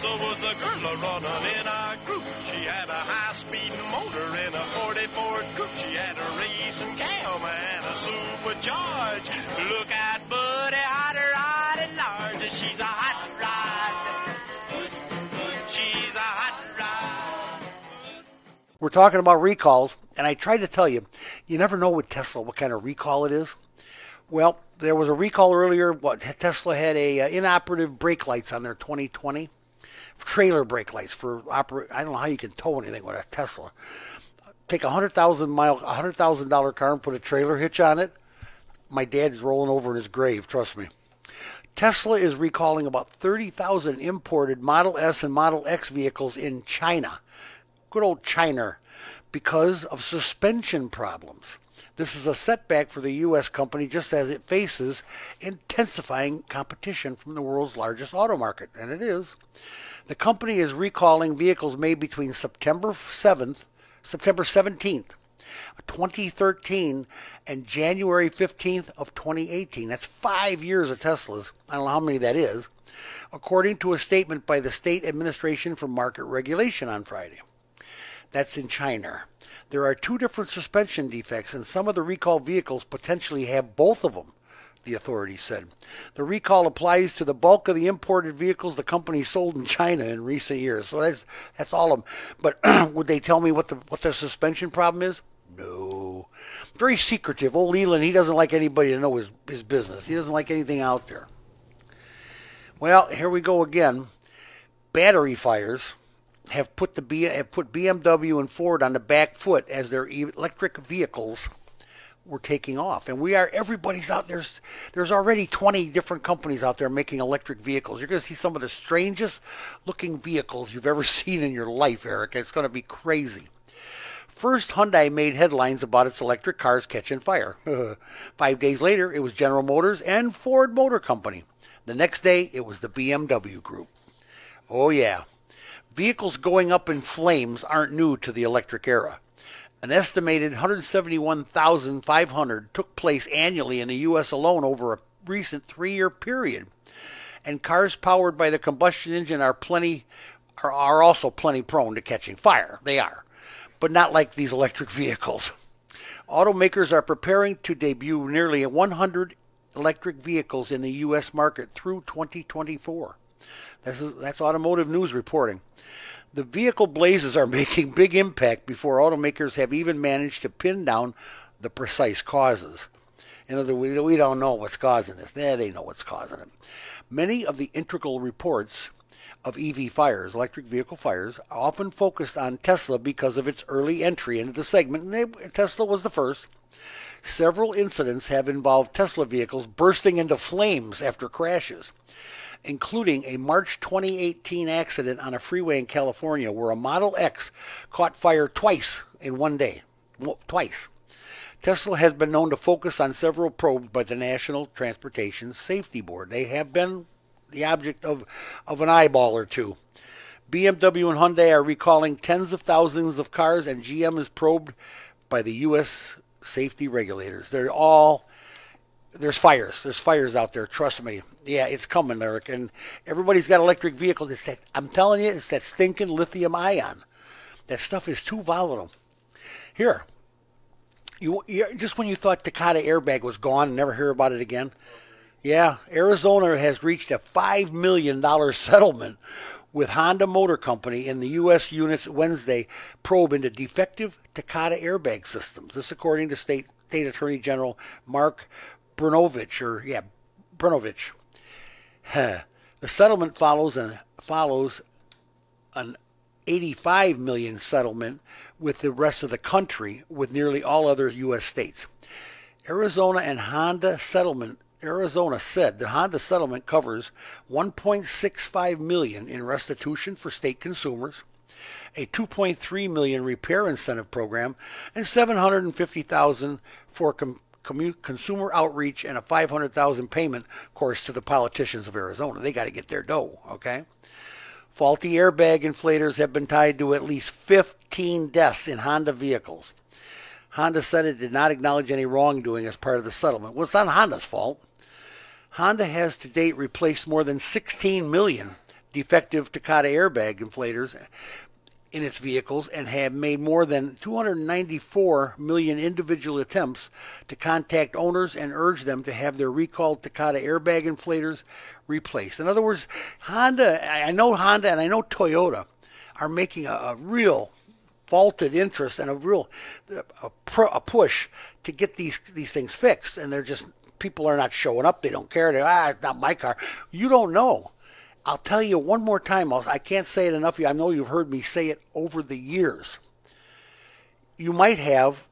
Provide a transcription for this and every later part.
Was a girl running in a group. She had a high-speed motor in a 40 Ford coupe. She had a racing cam and a supercharged. Look at Buddy, hot rod and large. She's a hot rod. She's a hot rod. We're talking about recalls, and I tried to tell you, you never know with Tesla what kind of recall it is. Well, there was a recall earlier. Tesla had a inoperative brake lights on their 2020. Trailer brake lights for I don't know how you can tow anything with a Tesla. Take a $100,000 car and put a trailer hitch on it. My dad's rolling over in his grave, trust me. Tesla is recalling about 30,000 imported Model S and Model X vehicles in China. Good old China, because of suspension problems. This is a setback for the U.S. company just as it faces intensifying competition from the world's largest auto market, and it is. The company is recalling vehicles made between September 17th, 2013 and January 15th of 2018. That's 5 years of Teslas. I don't know how many that is, according to a statement by the State Administration for Market Regulation on Friday. That's in China. There are 2 different suspension defects, and some of the recalled vehicles potentially have both of them, the authorities said. The recall applies to the bulk of the imported vehicles the company sold in China in recent years. So that's all of them. But would they tell me what their suspension problem is? No. Very secretive. Old Leland, he doesn't like anybody to know his business. He doesn't like anything out there. Well, here we go again. Battery fires have put BMW and Ford on the back foot as their electric vehicles were taking off. And everybody's out there. There's already 20 different companies out there making electric vehicles. You're going to see some of the strangest looking vehicles you've ever seen in your life, Eric. It's going to be crazy. First, Hyundai made headlines about its electric cars catching fire. 5 days later, it was General Motors and Ford Motor Company. The next day, it was the BMW Group. Oh yeah. Vehicles going up in flames aren't new to the electric era. An estimated 171,500 took place annually in the U.S. alone over a recent 3-year period. And cars powered by the combustion engine are also plenty prone to catching fire. They are. But not like these electric vehicles. Automakers are preparing to debut nearly 100 electric vehicles in the U.S. market through 2024. That's Automotive News reporting. The vehicle blazes are making big impact before automakers have even managed to pin down the precise causes. In other words, we don't know what's causing this. They know what's causing it. Many of the integral reports of EV fires, electric vehicle fires, are often focused on Tesla because of its early entry into the segment. And Tesla was the first. Several incidents have involved Tesla vehicles bursting into flames after crashes, including a March 2018 accident on a freeway in California where a Model X caught fire twice in one day. Twice. Tesla has been known to focus on several probes by the National Transportation Safety Board. They have been the object of an eyeball or two. BMW and Hyundai are recalling tens of thousands of cars, and GM is probed by the U.S. safety regulators. There's fires. There's fires out there. Trust me. Yeah, it's coming, Eric. And everybody's got electric vehicles. I'm telling you, it's that stinking lithium ion. That stuff is too volatile. Here, just when you thought Takata airbag was gone and never hear about it again, yeah, Arizona has reached a $5 million settlement with Honda Motor Company in the U.S. unit's Wednesday probe into defective Takata airbag systems. This according to State Attorney General Mark Brnovich. The settlement follows an $85 million settlement with the rest of the country, with nearly all other U.S. states. Arizona said the Honda settlement covers $1.65 million in restitution for state consumers, a $2.3 million repair incentive program, and $750,000 for consumer outreach, and a $500,000 payment, of course, to the politicians of Arizona. They got to get their dough, okay? Faulty airbag inflators have been tied to at least 15 deaths in Honda vehicles. Honda said it did not acknowledge any wrongdoing as part of the settlement. Well, it's not Honda's fault. Honda has to date replaced more than 16 million defective Takata airbag inflators in its vehicles and have made more than 294 million individual attempts to contact owners and urge them to have their recalled Takata airbag inflators replaced. In other words, I know Honda and I know Toyota are making a real vaulted interest and a push to get these things fixed, and people are not showing up. They don't care. It's not my car. You don't know. I'll tell you one more time. I can't say it enough. I know you've heard me say it over the years. You might have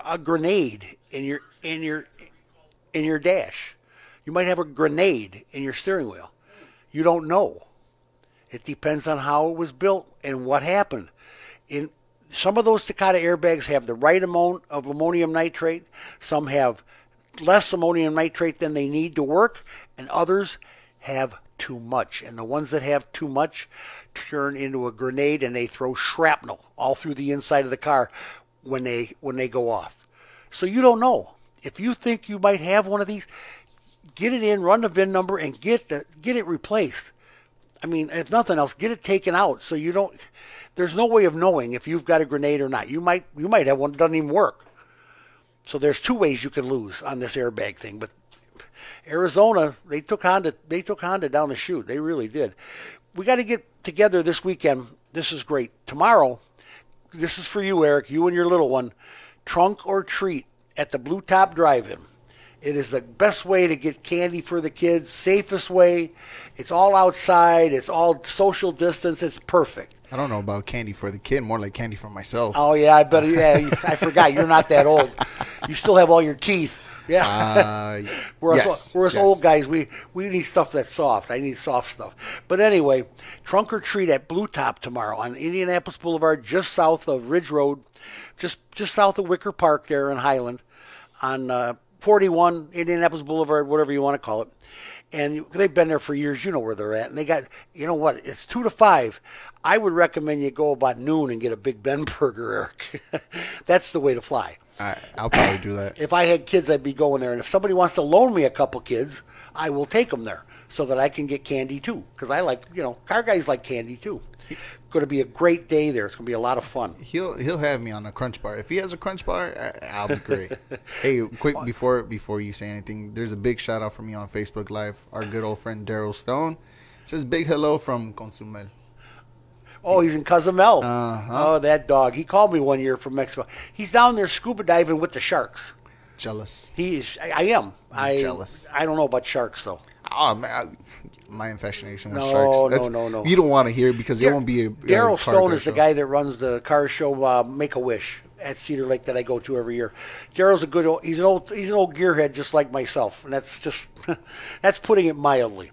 a grenade in your dash. You might have a grenade in your steering wheel. You don't know. It depends on how it was built and what happened. In some of those Takata airbags have the right amount of ammonium nitrate. Some have less ammonium nitrate than they need to work, and others have too much. And the ones that have too much turn into a grenade, and they throw shrapnel all through the inside of the car when they go off. So you don't know. If you think you might have one of these, get it in, run the VIN number, and get it replaced. I mean, if nothing else, get it taken out so you don't. There's no way of knowing if you've got a grenade or not. You might have one that doesn't even work. So there's two ways you could lose on this airbag thing. But Arizona, they took Honda down the chute. They really did. We got to get together this weekend. This is great. Tomorrow, this is for you, Eric, you and your little one. Trunk or treat at the Blue Top Drive-In. It is the best way to get candy for the kids, safest way. It's all outside. It's all social distance. It's perfect. I don't know about candy for the kid, more like candy for myself. Oh, yeah, I bet. Yeah, I forgot. You're not that old. You still have all your teeth. Yeah. We're us old guys. We need stuff that's soft. I need soft stuff. But anyway, trunk or treat at Blue Top tomorrow on Indianapolis Boulevard, just south of Ridge Road, just south of Wicker Park there in Highland, on 41 Indianapolis Boulevard, whatever you want to call it. And they've been there for years. You know where they're at. And they got, you know what, it's 2 to 5. I would recommend you go about noon and get a Big Ben burger, Eric. That's the way to fly. I'll probably do that. If I had kids, I'd be going there. And if somebody wants to loan me a couple kids, I will take them there so that I can get candy too. Because I like, car guys like candy too. Going to be a great day there. It's going to be a lot of fun. He'll have me on a Crunch Bar. If he has a Crunch Bar, I'll be great. Hey, quick before you say anything, there's a big shout out from me on Facebook Live. Our good old friend Daryl Stone says big hello from Consumel. Oh, he's in Cozumel. Uh-huh. Oh, that dog. He called me one year from Mexico. He's down there scuba diving with the sharks. Jealous. He is. I am. Jealous. I don't know about sharks though. Oh man, my infatuation with No, sharks. No. You don't want to hear because it won't be a Daryl Stone is show. the guy that runs the car show Make-A-Wish at Cedar Lake that I go to every year. Daryl's he's an old gearhead just like myself, and that's just that's putting it mildly.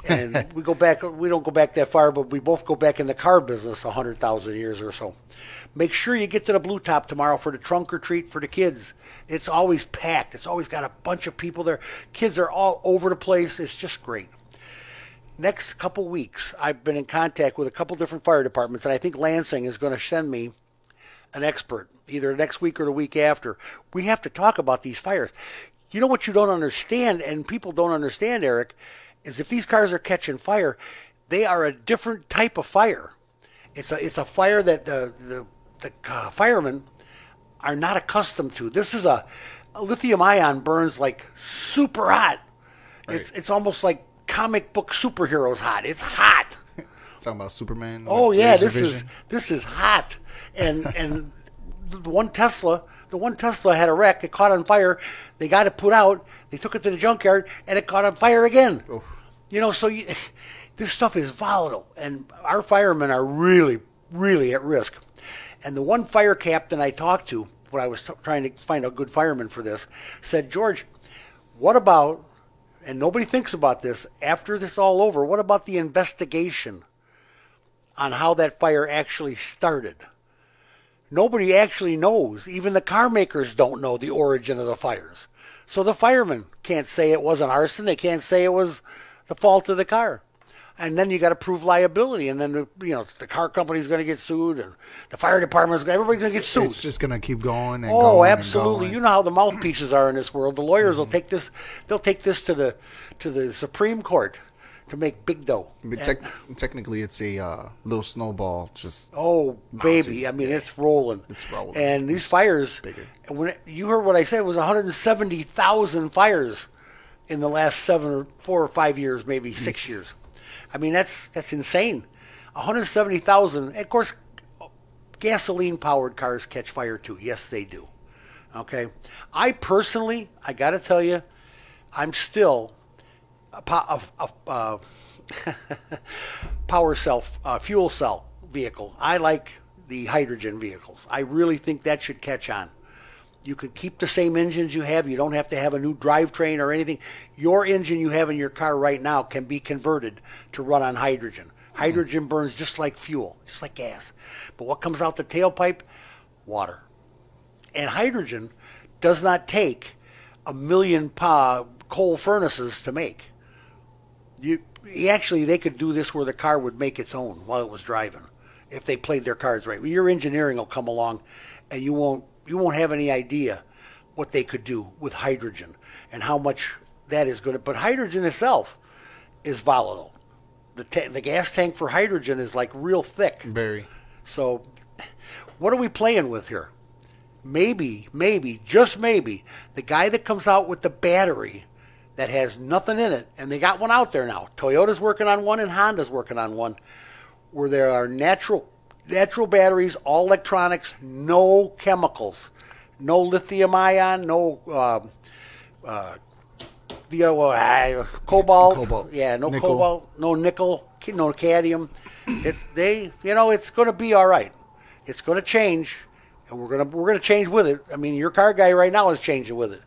And we don't go back that far, but we both go back in the car business 100,000 years or so. Make sure you get to the Blue Top tomorrow for the trunk or treat for the kids. It's always packed. It's always got a bunch of people there. Kids are all over the place. It's just great. Next couple weeks, I've been in contact with a couple different fire departments, and I think Lansing is going to send me an expert either next week or the week after. We have to talk about these fires. You know what you don't understand, and people don't understand, Eric, is if these cars are catching fire, they are a different type of fire. It's a fire that the firemen are not accustomed to. This is a lithium ion burns like super hot. Right. It's almost like comic book superheroes hot. It's hot. Talking about Superman. Oh yeah, this is hot. And the one Tesla had a wreck. It caught on fire. They got it put out. They took it to the junkyard, and it caught on fire again. Oh. This stuff is volatile, and our firemen are really, really at risk. And the one fire captain I talked to, when I was trying to find a good fireman for this, said, George, what about, and nobody thinks about this, after this all over, what about the investigation on how that fire actually started? Nobody actually knows. Even the car makers don't know the origin of the fires. So the firemen can't say it wasn't arson. They can't say it was the fault of the car. And then you got to prove liability, and then the car company's going to get sued, and the fire department's everybody's going to get sued. It's just going to keep going and oh, going absolutely. and going. You know how the mouthpieces are in this world. The lawyers will take this. They'll take this to the Supreme Court to make big dough. But technically, it's a little snowball. Just baby! I mean, it's rolling. It's rolling. And these fires. Bigger. When you heard what I said, it was 170,000 fires in the last 4 or 5 years, maybe 6 years. I mean, that's insane. 170,000. Of course, gasoline-powered cars catch fire too. Yes, they do. Okay. I personally, I got to tell you, I'm still a power cell, fuel cell vehicle. I like the hydrogen vehicles. I really think that should catch on. You can keep the same engines you have. You don't have to have a new drivetrain or anything. Your engine you have in your car right now can be converted to run on hydrogen. Hydrogen burns just like fuel, just like gas. But what comes out the tailpipe? Water. And hydrogen does not take 1 million coal furnaces to make. They could do this where the car would make its own while it was driving, if they played their cards right. Your engineering will come along, and you won't have any idea what they could do with hydrogen and how much that is going to. But hydrogen itself is volatile. The gas tank for hydrogen is like real thick. Very. So, what are we playing with here? Maybe, just maybe, the guy that comes out with the battery that has nothing in it, and they got one out there now. Toyota's working on one and Honda's working on one, where there are natural batteries, all electronics, no chemicals, no lithium ion, no cobalt. Yeah, no nickel. Cobalt, no nickel, no cadmium. It's going to be all right. It's going to change, and we're going to change with it. I mean, your car guy right now is changing with it.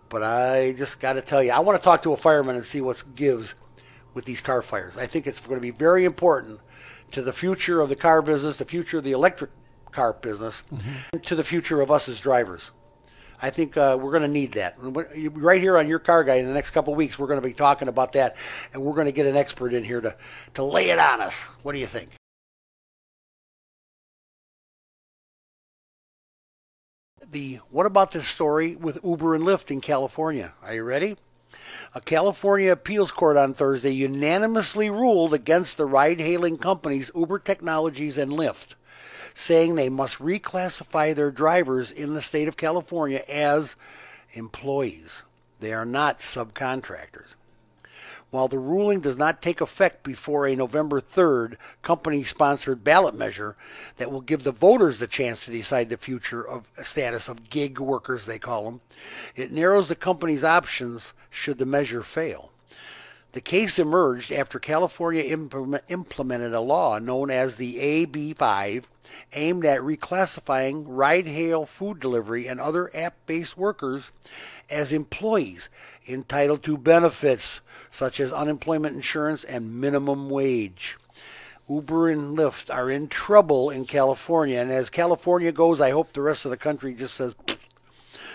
But I just got to tell you, I want to talk to a fireman and see what gives with these car fires. I think it's going to be very important to the future of the car business, the future of the electric car business, and to the future of us as drivers. I think we're going to need that. Right here on Your Car Guy in the next couple of weeks, we're going to be talking about that, and we're going to get an expert in here to lay it on us. What do you think? What about this story with Uber and Lyft in California? Are you ready? A California appeals court on Thursday unanimously ruled against the ride-hailing companies Uber Technologies and Lyft, saying they must reclassify their drivers in the state of California as employees. They are not subcontractors. While the ruling does not take effect before a November 3rd company-sponsored ballot measure that will give the voters the chance to decide the future of status of gig workers, they call them, it narrows the company's options should the measure fail. The case emerged after California implemented a law known as the AB5, aimed at reclassifying ride-hail food delivery and other app-based workers as employees entitled to benefits such as unemployment insurance and minimum wage. Uber and Lyft are in trouble in California, and as California goes, I hope the rest of the country just says,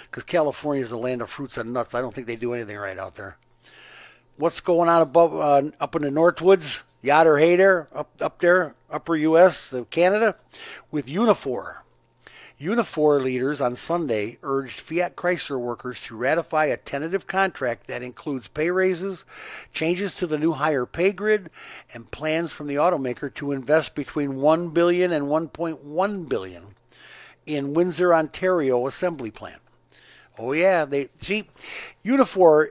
because California is the land of fruits and nuts. I don't think they do anything right out there. What's going on up in the Northwoods, Yadder Hader, up there, upper U.S., Canada, with Unifor. Unifor leaders on Sunday urged Fiat Chrysler workers to ratify a tentative contract that includes pay raises, changes to the new higher pay grid, and plans from the automaker to invest between $1 billion and $1.1 billion in Windsor, Ontario assembly plant. Oh yeah, Unifor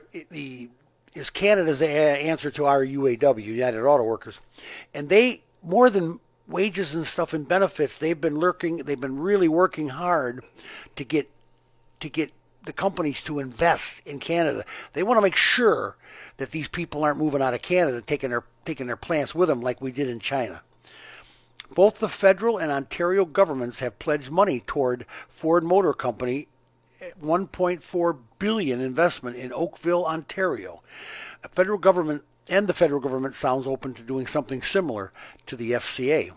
is Canada's answer to our UAW, United Auto Workers, and they, more than wages and stuff and benefits, they've been really working hard to get the companies to invest in Canada. They want to make sure that these people aren't moving out of Canada, taking their plants with them like we did in China. Both the federal and Ontario governments have pledged money toward Ford Motor Company, $1.4 billion investment in Oakville, Ontario. The federal government sounds open to doing something similar to the FCA,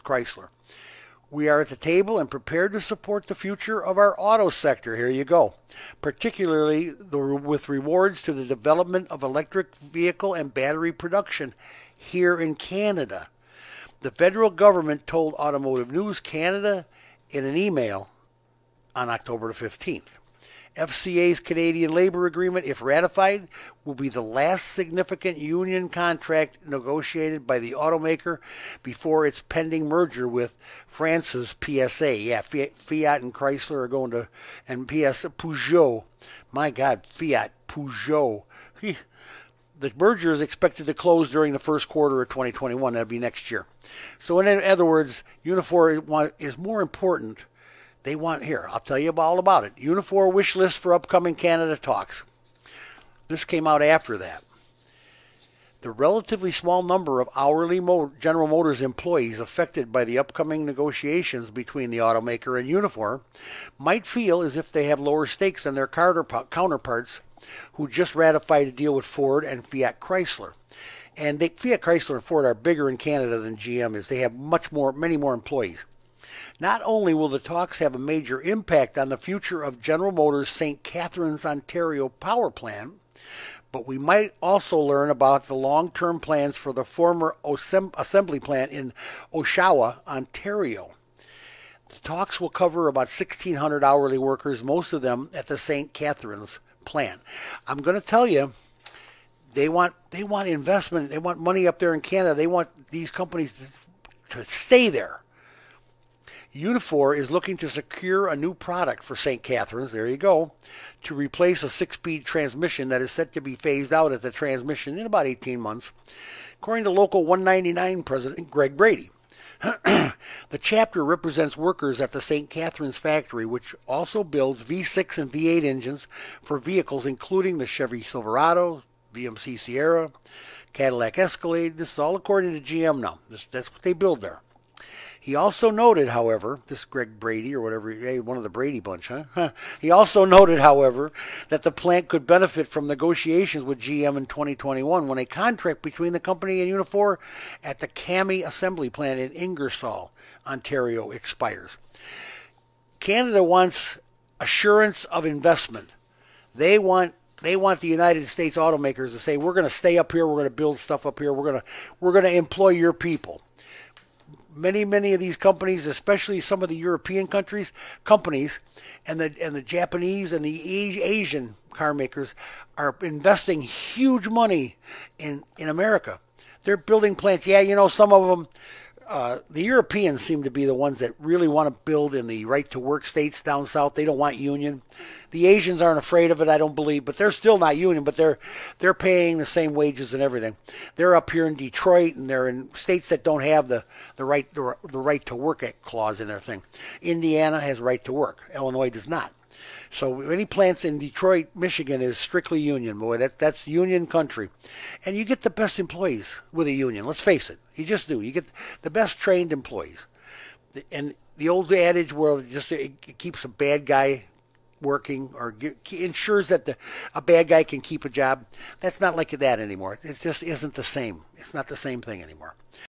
Chrysler. We are at the table and prepared to support the future of our auto sector. Here you go. Particularly with rewards to the development of electric vehicle and battery production here in Canada. The federal government told Automotive News Canada in an email on October the 15th. FCA's Canadian Labour Agreement, if ratified, will be the last significant union contract negotiated by the automaker before its pending merger with France's PSA. Yeah, Fiat and Chrysler are going to, and Peugeot. My God, Fiat, Peugeot. The merger is expected to close during the first quarter of 2021. That'll be next year. So in other words, Unifor is more important. They want, here, I'll tell you all about it. Unifor wish list for upcoming Canada talks. This came out after that. The relatively small number of hourly General Motors employees affected by the upcoming negotiations between the automaker and Unifor might feel as if they have lower stakes than their counterparts who just ratified a deal with Ford and Fiat Chrysler. And Fiat Chrysler and Ford are bigger in Canada than GM is. They have many more employees. Not only will the talks have a major impact on the future of General Motors' St. Catharines, Ontario power plant, but we might also learn about the long-term plans for the former assembly plant in Oshawa, Ontario. The talks will cover about 1,600 hourly workers, most of them at the St. Catharines plant. I'm going to tell you, they want investment. They want money up there in Canada. They want these companies to stay there. Unifor is looking to secure a new product for St. Catharines, there you go, to replace a 6-speed transmission that is set to be phased out at the transmission in about 18 months, according to Local 199 President Greg Brady. The chapter represents workers at the St. Catharines factory, which also builds V6 and V8 engines for vehicles including the Chevy Silverado, VMC Sierra, Cadillac Escalade. This is all according to GM now. That's what they build there. He also noted, however, this Greg Brady or whatever, one of the Brady bunch, huh? He also noted, however, that the plant could benefit from negotiations with GM in 2021 when a contract between the company and Unifor at the CAMI assembly plant in Ingersoll, Ontario expires. Canada wants assurance of investment. They want the United States automakers to say, we're going to stay up here, we're going to build stuff up here, we're going to employ your people. Many of these companies, especially some of the European companies, and the Japanese and the Asian car makers are investing huge money in America. They're building plants. Yeah, some of them, the Europeans seem to be the ones that really want to build in the right-to-work states down south. They don't want union. The Asians aren't afraid of it, I don't believe, but they're still not union, but they're paying the same wages and everything. They're up here in Detroit, and they're in states that don't have the right to work clause in their thing. Indiana has right to work. Illinois does not. So any plants in Detroit, Michigan is strictly union, boy. That's union country. And you get the best employees with a union. Let's face it. You just do. You get the best trained employees. And the old adage where it keeps a bad guy working or ensures that a bad guy can keep a job, that's not like that anymore. It just isn't the same. It's not the same thing anymore.